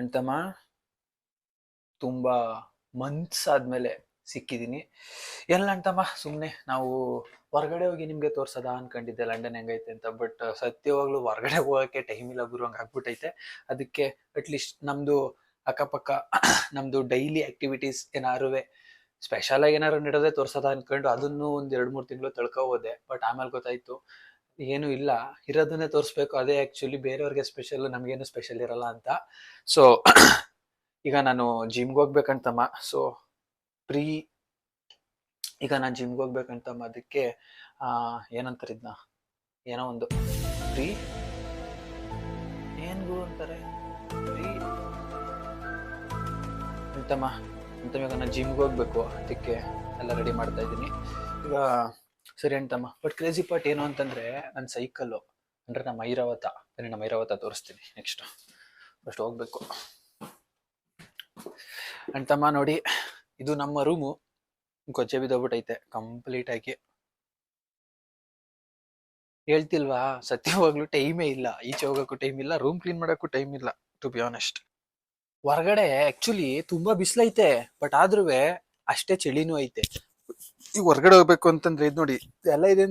ಅಂತಮ್ಮ ತುಂಬಾ ಮಂತ್ಸ್ ಆದ್ಮೇಲೆ ಸಿಕ್ಕಿದೀನಿ. ಎಲ್ಲ ಅಂತಮ್ಮ ಸುಮ್ನೆ ನಾವು ಹೊರಗಡೆ ಹೋಗಿ ನಿಮ್ಗೆ ತೋರ್ಸದ ಅನ್ಕೊಂಡಿದ್ದೆ ಲಂಡನ್ ಹೆಂಗೈತೆ ಅಂತ. ಬಟ್ ಸತ್ಯವಾಗ್ಲೂ ಹೊರಗಡೆ ಹೋಗಕ್ಕೆ ಟೈಮ್ ಇಲ್ಲ ಗುರು, ಹಂಗ ಆಗ್ಬಿಟ್ಟೈತೆ. ಅದಕ್ಕೆ ಅಟ್ಲೀಸ್ಟ್ ನಮ್ದು ಅಕ್ಕಪಕ್ಕ ನಮ್ದು ಡೈಲಿ ಆಕ್ಟಿವಿಟೀಸ್ ಏನಾರುವೆ ಸ್ಪೆಷಲ್ ಆಗಿ ಏನಾರು ನಡೆದೇ ತೋರ್ಸದ ಅನ್ಕೊಂಡು ಅದನ್ನು ಒಂದ್ 2-3 ತಿಂಗಳು ತಳ್ಕೊ ಹೋದೆ. ಬಟ್ ಆಮೇಲೆ ಗೊತ್ತಾಯ್ತು ಏನು ಇಲ್ಲ, ಇರೋದನ್ನೇ ತೋರಿಸ್ಬೇಕು, ಅದೇ ಆಕ್ಚುಲಿ ಬೇರೆಯವ್ರಿಗೆ ಸ್ಪೆಷಲ್, ನಮ್ಗೇನು ಸ್ಪೆಷಲ್ ಇರಲ್ಲ ಅಂತ. ಸೊ ಈಗ ನಾನು ಜಿಮ್ಗೆ ಹೋಗ್ಬೇಕಂತಮ್ಮ. ಸೊ ಪ್ರೀ ಈಗ ನಾನು ಜಿಮ್ಗೆ ಹೋಗ್ಬೇಕಂತಮ್ಮ. ಅದಕ್ಕೆ ಏನಂತಾರೆ ಇದನ್ನ, ಏನೋ ಒಂದು ಪ್ರೀ ಏನ್ ಗುರು ಅಂತಾರೆ, ಪ್ರೀ ಅಂತಮ್ಮ. ಈಗ ನಾನು ಜಿಮ್ಗೆ ಹೋಗ್ಬೇಕು, ಅದಕ್ಕೆ ಎಲ್ಲ ರೆಡಿ ಮಾಡ್ತಾ ಇದ್ದೀನಿ ಈಗ. ಸರಿ ಅಂತಮ್ಮ. ಬಟ್ ಕ್ರೇಜಿ ಪಾರ್ಟ್ ಏನು ಅಂತಂದ್ರೆ ನನ್ನ ಸೈಕಲ್ಲು ಅಂದ್ರೆ ನಮ್ಮ ಐರಾವತ ತೋರಿಸ್ತೀನಿ ನೆಕ್ಸ್ಟ್. ಫಸ್ಟ್ ಹೋಗ್ಬೇಕು ಅಂತಮ್ಮ. ನೋಡಿ, ಇದು ನಮ್ಮ ರೂಮು. ಗೊಜ್ಜೆ ಬಿದ್ದೋಗ್ಬಿಟ್ಟೈತೆ ಕಂಪ್ಲೀಟ್ ಆಗಿ. ಹೇಳ್ತಿಲ್ವಾ, ಸತ್ಯವಾಗ್ಲೂ ಟೈಮೇ ಇಲ್ಲ, ಈಚೆ ಹೋಗಕ್ಕೂ ಟೈಮ್ ಇಲ್ಲ, ರೂಮ್ ಕ್ಲೀನ್ ಮಾಡಕ್ಕೂ ಟೈಮ್ ಇಲ್ಲ, ಟು ಬಿ ಆನೆಸ್ಟ್. ಹೊರಗಡೆ ಆಕ್ಚುಲಿ ತುಂಬಾ ಬಿಸಿಲೈತೆ, ಬಟ್ ಆದ್ರೂ ಅಷ್ಟೇ ಚಳಿನೂ ಐತೆ. ಈಗ ಹೊರಗಡೆ ಹೋಗ್ಬೇಕು ಅಂತಂದ್ರೆ ಇದು ನೋಡಿ, ಎಲ್ಲ ಇದೆ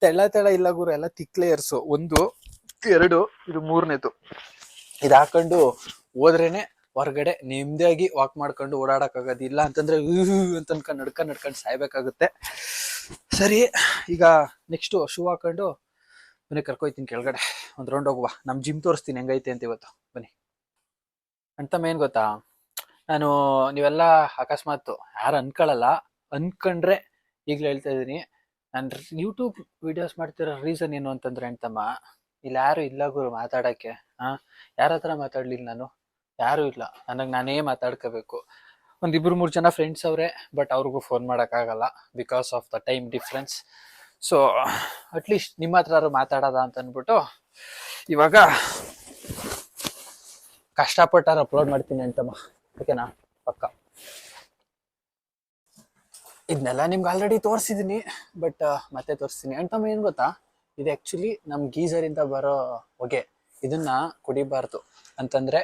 ತೆಳ ಇಲ್ಲ ಗುರು, ಎಲ್ಲ ತಿಕ್ ಲೇಯರ್ಸು. 1, 2, ಇದು 3ನೇದು. ಇದು ಹಾಕೊಂಡು ಹೋದ್ರೇನೆ ಹೊರಗಡೆ ನೆಮ್ಮದಿಯಾಗಿ ವಾಕ್ ಮಾಡ್ಕೊಂಡು ಓಡಾಡಕ್ಕಾಗದು. ಇಲ್ಲ ಅಂತಂದ್ರೆ ಅಂತ ನಡ್ಕೊಂಡು ಸಾಯ್ಬೇಕಾಗುತ್ತೆ. ಸರಿ, ಈಗ ನೆಕ್ಸ್ಟ್ ಶೂ ಹಾಕೊಂಡು ಮನೆ ಕರ್ಕೊಯ್ತೀನಿ ಕೆಳಗಡೆ, ಒಂದ್ ರೌಂಡ್ ಹೋಗುವ. ನಮ್ ಜಿಮ್ ತೋರಿಸ್ತೀನಿ ಹೆಂಗೈತೆ ಅಂತ ಇವತ್ತು, ಬನ್ನಿ. ಅಂತ ಏನ್ ಗೊತ್ತಾ, ನಾನು ನೀವೆಲ್ಲ ಅಕಸ್ಮಾತ್ ಯಾರು ಅನ್ಕೊಳ್ಳಲ್ಲ, ಅನ್ಕೊಂಡ್ರೆ ಈಗ್ಲೂ ಹೇಳ್ತಾ ಇದೀನಿ, ನಾನು ಯೂಟ್ಯೂಬ್ ವಿಡಿಯೋಸ್ ಮಾಡ್ತಿರೋ ರೀಸನ್ ಏನು ಅಂತಂದ್ರೆ ಅಂತಮ್ಮ, ಇಲ್ಲಿ ಯಾರು ಇಲ್ಲ ಗುರು ಮಾತಾಡಕ್ಕೆ. ಯಾರ ಹತ್ರ ಮಾತಾಡ್ಲಿಲ್ಲ ನಾನು, ಯಾರು ಇಲ್ಲ. ನಾನೇ ಮಾತಾಡ್ಕೋಬೇಕು. 1-2-3 ಜನ ಫ್ರೆಂಡ್ಸ್ ಅವ್ರೆ, ಬಟ್ ಅವ್ರಿಗೂ ಫೋನ್ ಆಗಲ್ಲ because of the time difference. So at least ನಿಮ್ಮ ಹತ್ರ ಮಾತಾಡೋದ ಅಂತ ಅಂದ್ಬಿಟ್ಟು ಇವಾಗ ಕಷ್ಟಪಟ್ಟಾರ ಅಪ್ಲೋಡ್ ಮಾಡ್ತೀನಿ ಅಂತಮ್ಮ. ಓಕೆನಾ, ಪಕ್ಕ. ಇದನ್ನೆಲ್ಲ ನಿಮ್ಗೆ ಆಲ್ರೆಡಿ ತೋರಿಸಿದೀನಿ, ಬಟ್ ಮತ್ತೆ ತೋರಿಸ್ತೀನಿ ಅಂತಮ್ಮ. ಏನ್ ಗೊತ್ತಾ, ಇದು ಆಕ್ಚುಲಿ ನಮ್ ಗೀಸರ್ ಇಂದ ಬರೋ ಹೊಗೆ. ಇದನ್ನ ಕುಡಿಬಾರ್ದು ಅಂತಂದ್ರೆ,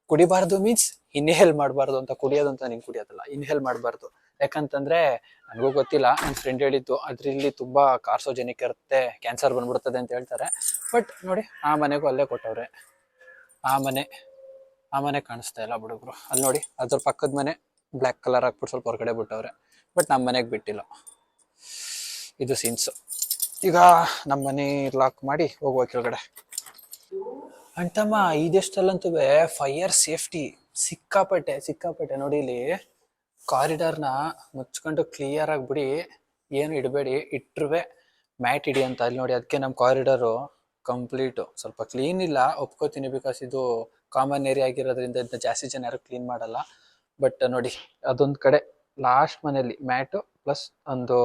ಕುಡಿಬಾರ್ದು ಮೀನ್ಸ್ ಇನ್ಹೇಲ್ ಮಾಡಬಾರ್ದು ಅಂತ. ಕುಡಿಯೋದು ಅಂತ ನಿಂಗೆ ಕುಡಿಯೋದಲ್ಲ, ಇನ್ಹೇಲ್ ಮಾಡಬಾರ್ದು. ಯಾಕಂತಂದ್ರೆ ನನಗೂ ಗೊತ್ತಿಲ್ಲ, ನನ್ನ ಫ್ರೆಂಡ್ ಹೇಳಿದ್ದು, ಅದ್ರಲ್ಲಿ ತುಂಬಾ ಕಾರ್ಸೋಜೆನಿಕ್ ಇರುತ್ತೆ, ಕ್ಯಾನ್ಸರ್ ಬಂದ್ಬಿಡ್ತದೆ ಅಂತ ಹೇಳ್ತಾರೆ. ಬಟ್ ನೋಡಿ, ಆ ಮನೆಗೂ ಅಲ್ಲೇ ಕೊಟ್ಟವ್ರೆ. ಆ ಮನೆ ಕಾಣಿಸ್ತಾ ಇಲ್ಲ ಬಿಡುಗ್ರು, ಅಲ್ಲಿ ನೋಡಿ, ಅದ್ರ ಪಕ್ಕದ ಮನೆ ಬ್ಲ್ಯಾಕ್ ಕಲರ್ ಹಾಕ್ಬಿಟ್ಟು ಸ್ವಲ್ಪ ಹೊರಗಡೆ ಬಿಟ್ಟವ್ರೆ. ಬಟ್ ನಮ್ಮ ಮನೆಗೆ ಬಿಟ್ಟಿಲ್ಲ. ಇದು ಸೀನ್ಸ್. ಈಗ ನಮ್ಮ ಮನೆ ಲಾಕ್ ಮಾಡಿ ಹೋಗುವ ಕೆಳಗಡೆ ಅಂತಮ್ಮ. ಇದೆಷ್ಟಲ್ಲಂತೂ ಫೈರ್ ಸೇಫ್ಟಿ ಸಿಕ್ಕಾಪಟ್ಟೆ ನೋಡಿ. ಇಲ್ಲಿ ಕಾರಿಡಾರ್ನ ಮುಚ್ಕೊಂಡು ಕ್ಲಿಯರ್ ಆಗಿ ಬಿಡಿ, ಏನು ಇಡಬೇಡಿ. ಇಟ್ರುವೆ ಮ್ಯಾಟ್ ಇಡಿ ಅಂತ. ಅಲ್ಲಿ ನೋಡಿ, ಅದಕ್ಕೆ ನಮ್ಮ ಕಾರಿಡಾರು ಕಂಪ್ಲೀಟು ಸ್ವಲ್ಪ ಕ್ಲೀನ್ ಇಲ್ಲ, ಒಪ್ಕೋತೀನಿ. ಬಿಕಾಸ್ ಇದು ಕಾಮನ್ ಏರಿಯಾ ಆಗಿರೋದ್ರಿಂದ ಇದನ್ನ ಜಾಸ್ತಿ ಜನ ಯಾರು ಕ್ಲೀನ್ ಮಾಡಲ್ಲ. ಬಟ್ ನೋಡಿ, ಅದೊಂದು ಕಡೆ ಲಾಸ್ಟ್ ಮನೆಯಲ್ಲಿ ಮ್ಯಾಟು ಪ್ಲಸ್ ಒಂದು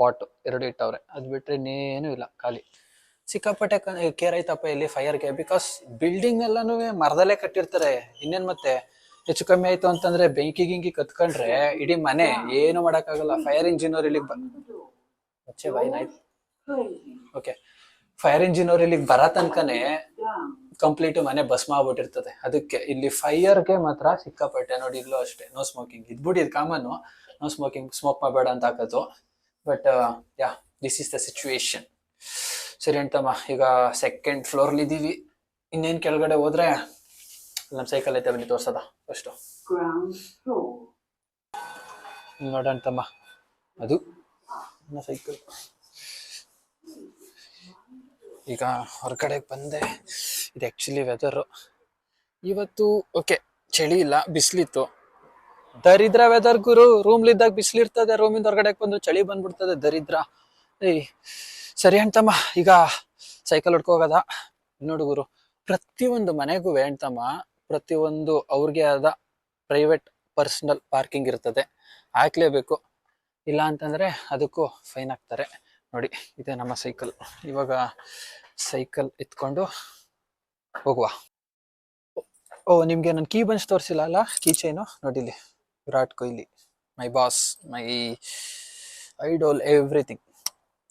ಪಾಟು 2 ಇಟ್ಟವ್ರೆ. ಅದು ಬಿಟ್ರೆ ಇನ್ನೇನು ಇಲ್ಲ, ಖಾಲಿ. ಸಿಕ್ಕಾಪಟ್ಟೆ ಕೇರ್ ಐತಪ್ಪ ಇಲ್ಲಿ ಫೈರ್ಗೆ. ಬಿಕಾಸ್ ಬಿಲ್ಡಿಂಗ್ ಎಲ್ಲಾನು ಮರದಲ್ಲೇ ಕಟ್ಟಿರ್ತಾರೆ. ಇನ್ನೇನ್ ಮತ್ತೆ ಹೆಚ್ಚು ಕಮ್ಮಿ ಆಯ್ತು ಅಂತಂದ್ರೆ ಬೆಂಕಿ ಗಿಂಕಿ ಕತ್ಕೊಂಡ್ರೆ ಇಡೀ ಮನೆ ಏನು ಮಾಡಕ್ಕಾಗಲ್ಲ. ಫೈರ್ ಇಂಜಿನ್ ಅವ್ರು ಇಲ್ಲಿಗೆ ಓಕೆ, ಫೈರ್ ಇಂಜಿನ್ ಅವ್ರು ಇಲ್ಲಿಗೆ ಬರ ತನಕನೇ ಕಂಪ್ಲೀಟ್ ಮನೆ ಭಸ್ಮ ಆಗ್ಬಿಟ್ಟಿರ್ತದೆ. ಅದಕ್ಕೆ ಇಲ್ಲಿ ಫೈರ್ಗೆ ಮಾತ್ರ ಸಿಕ್ಕಾಪಟ್ಟೆ. ನೋಡಿ, ಇಲ್ಲೂ ಅಷ್ಟೇ ನೋ ಸ್ಮೋಕಿಂಗ್. ಇದ್ಬಿಟ್ಟು ಇದು ಕಾಮನ್, ನೋ ಸ್ಮೋಕಿಂಗ್, ಸ್ಮೋಕ್ ಮಾಡಬೇಡ ಅಂತ ಹಾಕೋದು. But yeah, this is the situation. ಸರಿ ಅಂತಮ್ಮ, ಈಗ 2nd ಫ್ಲೋರ್ಲಿ ಇದೀವಿ. ಇನ್ನೇನ್ ಕೆಳಗಡೆ ಹೋದ್ರೆ ನಮ್ಮ ಸೈಕಲ್ ಐತೆ, ಬನ್ನಿ ತೋರ್ಸದ ಫಸ್ಟು. ನೋಡಂತಮ್ಮ, ಅದು ನನ್ನ ಸೈಕಲ್. ಈಗ ಹೊರಗಡೆ ಬಂದೆ. ಇದು ಆಕ್ಚುಲಿ ವೆದರು ಇವತ್ತು ಓಕೆ, ಚಳಿ ಇಲ್ಲ, ಬಿಸಿಲಿತ್ತು. ದರಿದ್ರ ವೆದರ್ ಗುರು. ರೂಮ್ಲಿದ್ದಾಗ ಬಿಸಿಲಿರ್ತದೆ, ರೂಮಿಂದ ಹೊರಗಡೆ ಬಂದ್ರೆ ಚಳಿ ಬಂದ್ಬಿಡ್ತದೆ, ದರಿದ್ರ. ಏಯ್ ಸರಿ ಅಂತಮ್ಮ, ಈಗ ಸೈಕಲ್ ಹೊಡ್ಕೊ ಹೋಗದ. ನೋಡು ಗುರು, ಪ್ರತಿಯೊಂದು ಮನೆಗೂ ಅಂತಮ್ಮ, ಪ್ರತಿಯೊಂದು ಅವ್ರಿಗೆ ಆದ ಪ್ರೈವೇಟ್ ಪರ್ಸನಲ್ ಪಾರ್ಕಿಂಗ್ ಇರ್ತದೆ, ಹಾಕ್ಲೇಬೇಕು. ಇಲ್ಲ ಅಂತಂದ್ರೆ ಅದಕ್ಕೂ ಫೈನ್ ಹಾಕ್ತಾರೆ. ನೋಡಿ, ಇದೆ ನಮ್ಮ ಸೈಕಲ್. ಇವಾಗ ಸೈಕಲ್ ಎತ್ಕೊಂಡು ಹೋಗುವ. ನಿಮ್ಗೆ ನನ್ನ ಕೀ ಬಂಚ್ ತೋರಿಸಿಲ್ಲ ಅಲ್ಲ, ಕೀ ಚೈನು ನೋಡಿಲಿ. Virat Kohli, my boss, my idol, everything.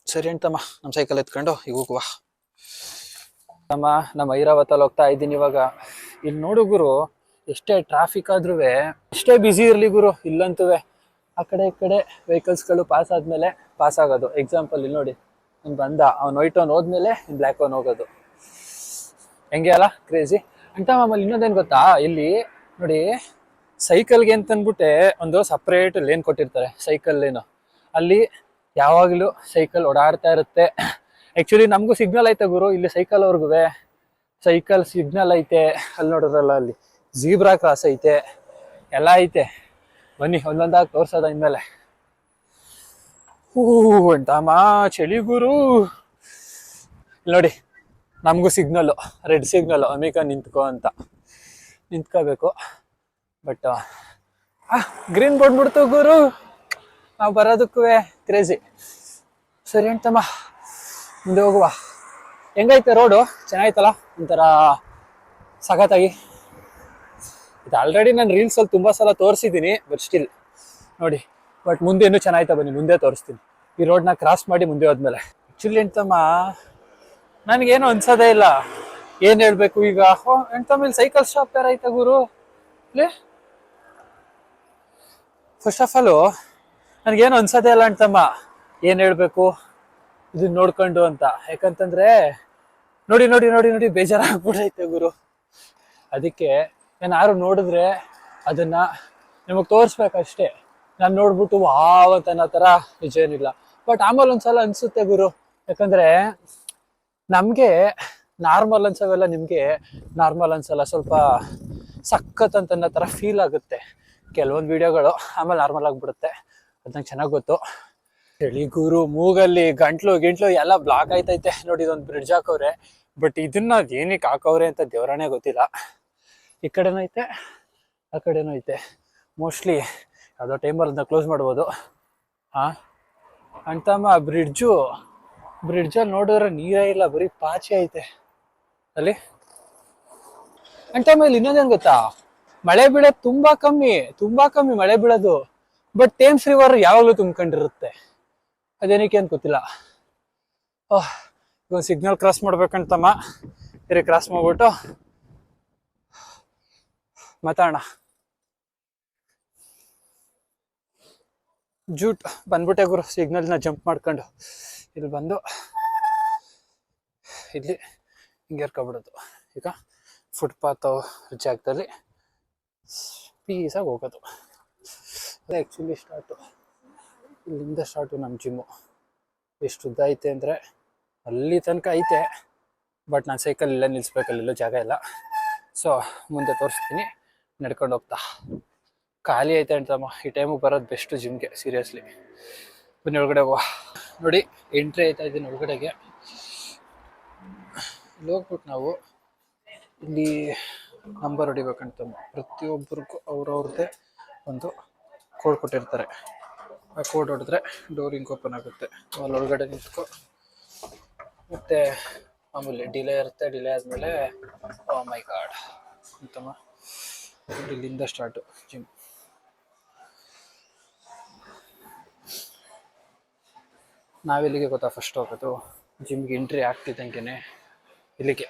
ಸರಿ ಅಂತಮ್ಮ, ನಮ್ಮ ಸೈಕಲ್ ಎತ್ಕೊಂಡು ಈಗ ಹೋಗುವ. ನಮ್ಮ ಐರಾವತಲ್ಲಿ ಹೋಗ್ತಾ ಇದ್ದೀನಿ ಇವಾಗ. ಇಲ್ಲಿ ನೋಡು ಗುರು, ಎಷ್ಟೇ ಟ್ರಾಫಿಕ್ ಆದ್ರೂ ಎಷ್ಟೇ ಬ್ಯುಸಿ ಇರ್ಲಿ ಗುರು, ಇಲ್ಲಂತೂ ಆ ಕಡೆ ಈ ಕಡೆ ವೆಹಿಕಲ್ಸ್ಗಳು ಪಾಸ್ ಆದ್ಮೇಲೆ ಪಾಸ್ ಆಗೋದು. ಎಕ್ಸಾಂಪಲ್ ಇಲ್ಲಿ ನೋಡಿ, ಅವ್ನು ಬಂದ, ಅವ್ನು ವೈಟ್ ಅವ್ನು ಹೋದ್ಮೇಲೆ ಬ್ಲ್ಯಾಕ್ ಅವ್ನು ಹೋಗೋದು. ಹೆಂಗೆ ಅಲ್ಲ, ಕ್ರೇಜಿ. ಅಂತ ಆಮೇಲೆ ಇನ್ನೊಂದೇನು ಗೊತ್ತಾ, ಇಲ್ಲಿ ನೋಡಿ ಸೈಕಲ್ಗೆ ಅಂತ ಅಂದ್ಬಿಟ್ಟೆ ಒಂದು ಸಪ್ರೇಟ್ ಲೇನ್ ಕೊಟ್ಟಿರ್ತಾರೆ, ಸೈಕಲ್ ಲೇನು. ಅಲ್ಲಿ ಯಾವಾಗಲೂ ಸೈಕಲ್ ಓಡಾಡ್ತಾ ಇರುತ್ತೆ. ಆ್ಯಕ್ಚುಲಿ ನಮಗೂ ಸಿಗ್ನಲ್ ಐತೆ ಗುರು ಇಲ್ಲಿ, ಸೈಕಲ್ ಅವ್ರಿಗೂ ಸೈಕಲ್ ಸಿಗ್ನಲ್ ಐತೆ. ಅಲ್ಲಿ ನೋಡಿದ್ರಲ್ಲ, ಅಲ್ಲಿ ಜೀಬ್ರಾ ಕ್ರಾಸ್ ಐತೆ, ಎಲ್ಲ ಐತೆ. ಬನ್ನಿ ಒಂದೊಂದಾಗಿ ತೋರ್ಸೋದ ಇನ್ಮೇಲೆ. ಅಂತಮ್ಮ ಚಳಿ ಗುರು. ನೋಡಿ ನಮಗೂ ಸಿಗ್ನಲ್ಲು, ರೆಡ್ ಸಿಗ್ನಲ್, ಅಮೇಕ ನಿಂತ್ಕೋ ಅಂತ ನಿಂತ್ಕೋಬೇಕು. ಬಟ್ ಗ್ರೀನ್ ಬೋರ್ಡ್ ಬಿಡ್ತು ಗುರು, ನಾವು ಬರೋದಕ್ಕೂ ಕ್ರೇಜಿ. ಸರಿ ಅಂತಮ್ಮ, ಮುಂದೆ ಹೋಗುವ. ಹೆಂಗೈತೆ ರೋಡು? ಚೆನ್ನಾಯ್ತಲ್ಲ, ಒಂಥರ ಸಖತ್ತಾಗಿ. ಇದು ಆಲ್ರೆಡಿ ನಾನು ರೀಲ್ಸಲ್ಲಿ ತುಂಬ ಸಲ ತೋರಿಸಿದ್ದೀನಿ, ಬಟ್ ಸ್ಟಿಲ್ ನೋಡಿ. ಬಟ್ ಮುಂದೆ ಇನ್ನೂ ಚೆನ್ನಾಯ್ತಾ, ಬನ್ನಿ ಮುಂದೆ ತೋರಿಸ್ತೀನಿ. ಈ ರೋಡ್ನ ಕ್ರಾಸ್ ಮಾಡಿ ಮುಂದೆ ಹೋದ್ಮೇಲೆ ಆ್ಯಕ್ಚುಲಿ ಎಂತಮ್ಮ ನನಗೇನು ಅನ್ಸೋದೇ ಇಲ್ಲ. ಏನು ಹೇಳಬೇಕು ಈಗ? ಎಂತಮ್ಮ ಇಲ್ಲಿ ಸೈಕಲ್ ಶಾಪ್ ಯಾರು ಐತೆ ಗುರು ಇಲ್ಲಿ? ಫಸ್ಟ್ ಆಫ್ ಆಲು ನನಗೇನು ಅನ್ಸೋದೇ ಇಲ್ಲ ಅಂತಮ್ಮ, ಏನು ಹೇಳಬೇಕು ಇದನ್ನ ನೋಡ್ಕೊಂಡು ಅಂತ. ಯಾಕಂತಂದ್ರೆ ನೋಡಿ ನೋಡಿ ನೋಡಿ ನೋಡಿ ಬೇಜಾರಾಗ್ಬಿಡೈತೆ ಗುರು. ಅದಕ್ಕೆ ನಾನು ಯಾರು ನೋಡಿದ್ರೆ ಅದನ್ನ ನಿಮಗೆ ತೋರಿಸ್ಬೇಕಷ್ಟೇ. ನಾನು ನೋಡ್ಬಿಟ್ಟು ವಾವ್ ಅಂತ ಅನ್ನೋ ಥರ ನಿಜ ಏನಿಲ್ಲ. ಬಟ್ ಆಮೇಲೆ ಒಂದ್ಸಲ ಅನ್ಸುತ್ತೆ ಗುರು, ಯಾಕಂದ್ರೆ ನಮಗೆ ನಾರ್ಮಲ್ ಅನ್ಸವೆಲ್ಲ ನಿಮಗೆ ನಾರ್ಮಲ್ ಅನ್ಸಲ್ಲ, ಸ್ವಲ್ಪ ಸಖತ್ ಅಂತ ಅನ್ನೋ ಥರ ಫೀಲ್ ಆಗುತ್ತೆ ಕೆಲವೊಂದು ವಿಡಿಯೋಗಳು, ಆಮೇಲೆ ನಾರ್ಮಲ್ ಆಗಿಬಿಡುತ್ತೆ. ಅದು ನಂಗೆ ಚೆನ್ನಾಗಿ ಗೊತ್ತು. ಚಳಿ ಗುರು, ಮೂಗಲ್ಲಿ ಗಂಟ್ಲು ಎಲ್ಲ ಬ್ಲಾಕ್ ಆಯ್ತೈತೆ. ನೋಡಿ ಇದೊಂದು ಬ್ರಿಡ್ಜ್ ಹಾಕವ್ರೆ, ಬಟ್ ಇದನ್ನ ಏನಕ್ಕೆ ಹಾಕವ್ರೆ ಅಂತ ದೇವರಾಣೆ ಗೊತ್ತಿಲ್ಲ. ಈ ಕಡೆನೂ ಐತೆ, ಆ ಕಡೆನೂ ಐತೆ. ಮೋಸ್ಟ್ಲಿ ಯಾವುದೋ ಟೈಮಲ್ಲಿ ಅದನ್ನ ಕ್ಲೋಸ್ ಮಾಡ್ಬೋದು. ಅಂತಮ್ಮ ಬ್ರಿಡ್ಜಲ್ಲಿ ನೋಡಿದ್ರೆ ನೀರೇ ಇಲ್ಲ, ಬರೀ ಪಾಚಿ ಐತೆ ಅಲ್ಲಿ. ಅಂತಮ್ಮ ಇಲ್ಲಿ ಇನ್ನೊಂದೇನು ಗೊತ್ತಾ, ಮಳೆ ಬೀಳೋದು ತುಂಬಾ ಕಮ್ಮಿ ಮಳೆ ಬೀಳೋದು. ಬಟ್ ಥೇಮ್ಸ್ ರಿವರ್ ಯಾವಾಗಲೂ ತುಂಬ್ಕೊಂಡಿರುತ್ತೆ, ಅದೇನಕ್ಕೆ ಅಂತ ಗೊತ್ತಿಲ್ಲ. ಈಗ ಸಿಗ್ನಲ್ ಕ್ರಾಸ್ ಮಾಡ್ಬೇಕಂತಮ್ಮ, ಬೇರೆ ಕ್ರಾಸ್ ಮಾಡ್ಬಿಟ್ಟು ಮಾತಾಡೋಣ. ಜೂಟ್ ಬಂದ್ಬಿಟ್ಟೆ ಗುರು, ಸಿಗ್ನಲ್ನ ಜಂಪ್ ಮಾಡ್ಕೊಂಡು ಇಲ್ಲಿ ಬಂದು ಇಲ್ಲಿ ಹಿಂಗೆ ಏರ್ಕೊಬಿಡೋದು. ಈಗ ಫುಟ್ಪಾತ್ ಜಾಗದಲ್ಲಿ ಪೀಸಾಗಿ ಹೋಗೋದು. ಅದೇ ಆ್ಯಕ್ಚುಲಿ ಸ್ಟಾರ್ಟು, ಇಲ್ಲಿಂದ ಸ್ಟಾರ್ಟು ನಮ್ಮ ಜಿಮ್ಮು. ಎಷ್ಟು ಉದ್ದ ಐತೆ ಅಂದರೆ ಅಲ್ಲಿ ತನಕ ಐತೆ. ಬಟ್ ನಾನು ಸೈಕಲ್ ಇಲ್ಲೇ ನಿಲ್ಲಿಸ್ಬೇಕಲ್ಲ, ಜಾಗ ಇಲ್ಲ. ಸೊ ಮುಂದೆ ತೋರಿಸ್ತೀನಿ ನಡ್ಕೊಂಡು ಹೋಗ್ತಾ. ಖಾಲಿ ಐತೆ ಅಂತಮ್ಮ, ಈ ಟೈಮಿಗೆ ಬರೋದು ಬೆಸ್ಟು ಜಿಮ್ಗೆ, ಸೀರಿಯಸ್ಲಿ. ಬನ್ನಿ ಒಳಗಡೆ ಹೋಗುವ. ನೋಡಿ ಎಂಟ್ರಿ ಆಯ್ತಾ ಇದ್ದೀನಿ ಒಳಗಡೆಗೆ. ಇಲ್ಲಿ ಹೋಗ್ಬಿಟ್ಟು ನಾವು ಇಲ್ಲಿ ನಂಬರ್ ಹೊಡಿಬೇಕಂತಮ್ಮ. ಪ್ರತಿಯೊಬ್ಬರಿಗೂ ಅವ್ರವ್ರದ್ದೇ ಒಂದು ಕೋಡ್ ಕೊಟ್ಟಿರ್ತಾರೆ. ಆ ಕೋಡ್ ಹೊಡೆದ್ರೆ ಡೋರ್ ಹಿಂಗೆ ಓಪನ್ ಆಗುತ್ತೆ. ಅಲ್ಲಿ ಒಳಗಡೆ ನಿಂತ್ಕೊ. ಮತ್ತು ಮಾಮೂಲಿ ಡಿಲೇ ಇರುತ್ತೆ. ಡಿಲೇ ಆದಮೇಲೆ ಓ ಮೈ ಗಾಡ್ ಅಂತಮ್ಮ, ಇಲ್ಲಿಂದ ಸ್ಟಾರ್ಟು ಜಿಮ್. ನಾವೆಲ್ಲಿಗೆ ಗೊತ್ತಾ ಫಸ್ಟ್ ಹೋಗೋದು? ಜಿಮ್ಗೆ ಎಂಟ್ರಿ ಆಗ್ತಿದ್ದಂಗೆ ಇಲ್ಲಿಗೆ.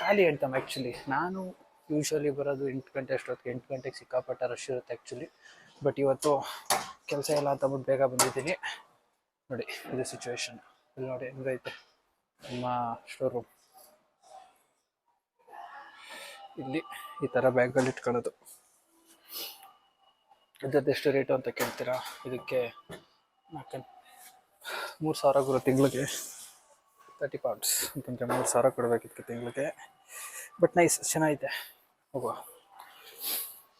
ಖಾಲಿ ಹೇಳ್ತಮ್ಮ. ಆ್ಯಕ್ಚುಲಿ ನಾನು ಯೂಶ್ವಲಿ ಬರೋದು 8 ಗಂಟೆ ಅಷ್ಟೊತ್ತಿಗೆ. 8 ಗಂಟೆಗೆ ಸಿಕ್ಕಾಪಟ್ಟ ರಶ್ ಇರುತ್ತೆ ಆ್ಯಕ್ಚುಲಿ. ಬಟ್ ಇವತ್ತು ಕೆಲಸ ಎಲ್ಲ ಅಂತ ಅಂದ್ಬಿಟ್ಟು ಬೇಗ ಬಂದಿದ್ದೀನಿ. ನೋಡಿ ಇದು ಸಿಚುವೇಶನ್. ಇಲ್ಲಿ ನೋಡಿ ಹೆಂಗೈತೆ ನಮ್ಮ ಸ್ಟೋರ್ ರೂಮ್. ಇಲ್ಲಿ ಈ ಥರ ಬ್ಯಾಗಲ್ಲಿ ಇಟ್ಕೊಳ್ಳೋದು. ಇದರದ್ದೆಷ್ಟು ರೇಟು ಅಂತ ಕೇಳ್ತೀರಾ? ಇದಕ್ಕೆ 3,000 ಗುರು ತಿಂಗಳಿಗೆ. 30 pounds ಅಂತಂದರೆ 3,000 ಕೊಡಬೇಕಿತ್ತು ತಿಂಗಳಿಗೆ. ಬಟ್ ನೈಸ್, ಚೆನ್ನಾಗಿದೆ. ಹೋಗುವ.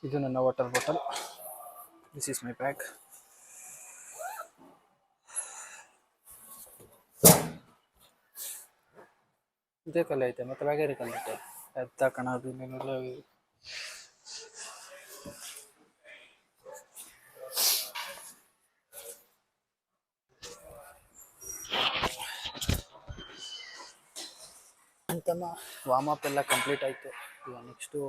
ಇದು ನನ್ನ water bottle. This is my bag. ಇದೇ ಕಲೆ ಐತೆ, ಮತ್ತೆ ಬ್ಯಾಗೇರಿ ಕಲೆ ಐತೆ. ಎತ್ತ ಕಣದು ಇನ್ನೇನೆಲ್ಲ. ಅಂತಮ್ಮ ವಾರ್ಮಪ್ ಎಲ್ಲ ಕಂಪ್ಲೀಟ್ ಆಯಿತು. ಈಗ ನೆಕ್ಸ್ಟು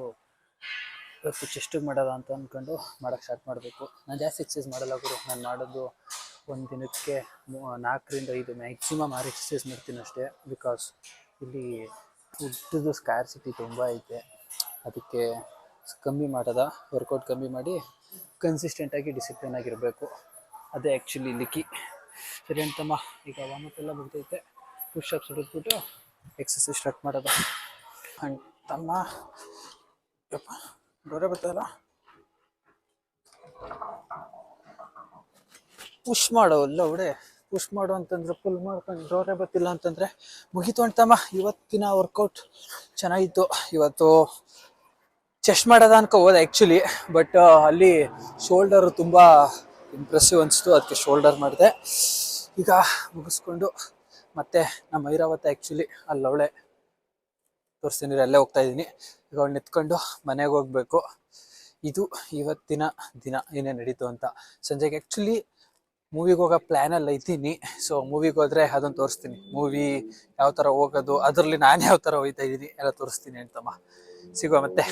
ಚೆಸ್ಟಿಗೆ ಮಾಡೋದ ಅಂತ ಅಂದ್ಕೊಂಡು ಮಾಡೋಕ್ಕೆ ಸ್ಟಾರ್ಟ್ ಮಾಡಬೇಕು. ನಾನು ಜಾಸ್ತಿ ಎಕ್ಸಸೈಸ್ ಮಾಡಲ್ಲ ಗುರು. ನಾನು ಮಾಡೋದು ಒಂದು ದಿನಕ್ಕೆ 4 ರಿಂದ 5 ಮ್ಯಾಕ್ಸಿಮಮ್ 6 ಎಕ್ಸಸೈಸ್ ಮಾಡ್ತೀನಿ ಅಷ್ಟೇ. ಬಿಕಾಸ್ ಇಲ್ಲಿ ಫುಡ್ದು ಸ್ಕ್ಯಾರ್ಸಿಟಿ ತುಂಬ ಐತೆ, ಅದಕ್ಕೆ ಕಮ್ಮಿ ಮಾಡೋದ, ವರ್ಕೌಟ್ ಕಮ್ಮಿ ಮಾಡಿ ಕನ್ಸಿಸ್ಟೆಂಟಾಗಿ ಡಿಸಿಪ್ಲಿನ್ ಆಗಿರಬೇಕು. ಅದೇ ಆ್ಯಕ್ಚುಲಿ ಲಿಕ್ಕಿ. ಸರಿ ಅಂತಮ್ಮ, ಈಗ ವಾಮಪ್ ಎಲ್ಲ ಮುಗ್ದೈತೆ, ಪುಷಪ್ಸ್ ಹೊಡೆದ್ಬಿಟ್ಟು ಎಕ್ಸಸೈಸ್ ಸ್ಟಾರ್ಟ್ ಮಾಡೋದು ಅಂತಮ್ಮ. ಯಪ್ಪ ಡೋರೆ ಬರ್ತಾಯಿಲ್ಲ, ಪುಷ್ ಮಾಡೋ ಅಲ್ಲ ಅವಡೆ, ಪುಷ್ ಮಾಡು ಅಂತಂದ್ರೆ ಫುಲ್ ಮಾಡ್ಕೊಂಡು ಡೋರೆ ಬರ್ತಿಲ್ಲ ಅಂತಂದರೆ ಮುಗೀತು ಅಂತಮ್ಮ. ಇವತ್ತಿನ ವರ್ಕೌಟ್ ಚೆನ್ನಾಗಿತ್ತು. ಇವತ್ತು ಚೆಸ್ಟ್ ಮಾಡೋದ ಅನ್ಕೋ ಹೋದೆ ಆ್ಯಕ್ಚುಲಿ, ಬಟ್ ಅಲ್ಲಿ ಶೋಲ್ಡರು ತುಂಬ ಇಂಪ್ರೆಸಿವ್ ಅನಿಸ್ತು, ಅದಕ್ಕೆ ಶೋಲ್ಡರ್ ಮಾಡಿದೆ. ಈಗ ಮುಗಿಸ್ಕೊಂಡು ಮತ್ತೆ ನಮ್ಮ ಐರಾವತ ಆ್ಯಕ್ಚುಲಿ ಅಲ್ಲವಳೆ ತೋರಿಸ್ತೀನಿ, ಅಲ್ಲೇ ಹೋಗ್ತಾ ಇದ್ದೀನಿ. ಈಗ ಅವ್ಳು ನಿಂತ್ಕೊಂಡು ಮನೆಗೆ ಹೋಗ್ಬೇಕು. ಇದು ಇವತ್ತಿನ ದಿನ ಏನೇ ನಡೀತು ಅಂತ. ಸಂಜೆಗೆ ಆ್ಯಕ್ಚುಲಿ ಮೂವಿಗೆ ಹೋಗೋ ಪ್ಲ್ಯಾನಲ್ಲಿ ಇದ್ದೀನಿ. ಸೊ ಮೂವಿಗೆ ಹೋದರೆ ಅದನ್ನು ತೋರಿಸ್ತೀನಿ, ಮೂವಿ ಯಾವ ಥರ ಹೋಗೋದು, ಅದರಲ್ಲಿ ನಾನು ಯಾವ ಥರ ಹೋಗ್ತಾ ಇದ್ದೀನಿ ಎಲ್ಲ ತೋರಿಸ್ತೀನಿ ಅಂತಮ್ಮ. ಸಿಗುವ ಮತ್ತೆ.